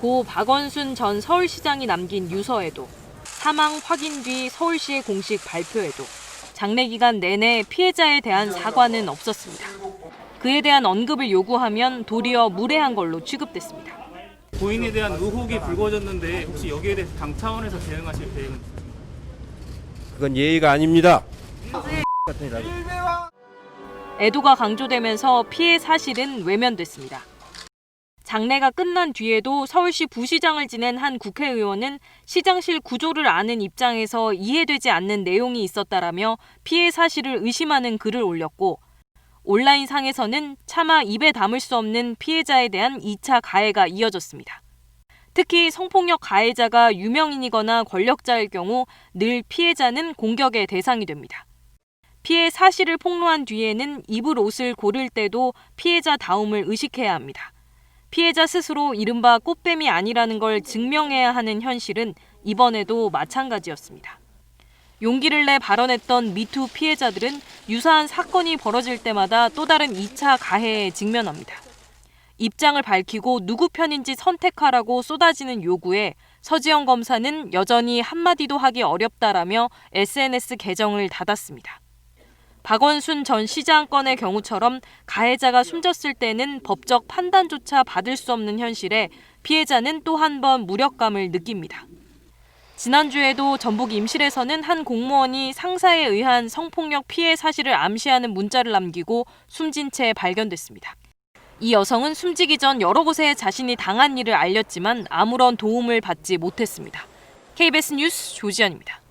고 박원순 전 서울시장이 남긴 유서에도 사망 확인 뒤 서울시의 공식 발표에도 장례 기간 내내 피해자에 대한 사과는 없었습니다. 그에 대한 언급을 요구하면 도리어 무례한 걸로 취급됐습니다. 고인에 대한 의혹이 불거졌는데 혹시 여기에 대해서 당 차원에서 대응하실 계획은 있습니까? 그건 예의가 아닙니다. 애도가 강조되면서 피해 사실은 외면됐습니다. 장례가 끝난 뒤에도 서울시 부시장을 지낸 한 국회의원은 시장실 구조를 아는 입장에서 이해되지 않는 내용이 있었다라며 피해 사실을 의심하는 글을 올렸고, 온라인상에서는 차마 입에 담을 수 없는 피해자에 대한 2차 가해가 이어졌습니다. 특히 성폭력 가해자가 유명인이거나 권력자일 경우 늘 피해자는 공격의 대상이 됩니다. 피해 사실을 폭로한 뒤에는 입을 옷을 고를 때도 피해자다움을 의식해야 합니다. 피해자 스스로 이른바 꽃뱀이 아니라는 걸 증명해야 하는 현실은 이번에도 마찬가지였습니다. 용기를 내 발언했던 미투 피해자들은 유사한 사건이 벌어질 때마다 또 다른 2차 가해에 직면합니다. 입장을 밝히고 누구 편인지 선택하라고 쏟아지는 요구에 서지영 검사는 여전히 한마디도 하기 어렵다라며 SNS 계정을 닫았습니다. 박원순 전 시장 건의 경우처럼 가해자가 숨졌을 때는 법적 판단조차 받을 수 없는 현실에 피해자는 또 한 번 무력감을 느낍니다. 지난주에도 전북 임실에서는 한 공무원이 상사에 의한 성폭력 피해 사실을 암시하는 문자를 남기고 숨진 채 발견됐습니다. 이 여성은 숨지기 전 여러 곳에 자신이 당한 일을 알렸지만 아무런 도움을 받지 못했습니다. KBS 뉴스 조지연입니다.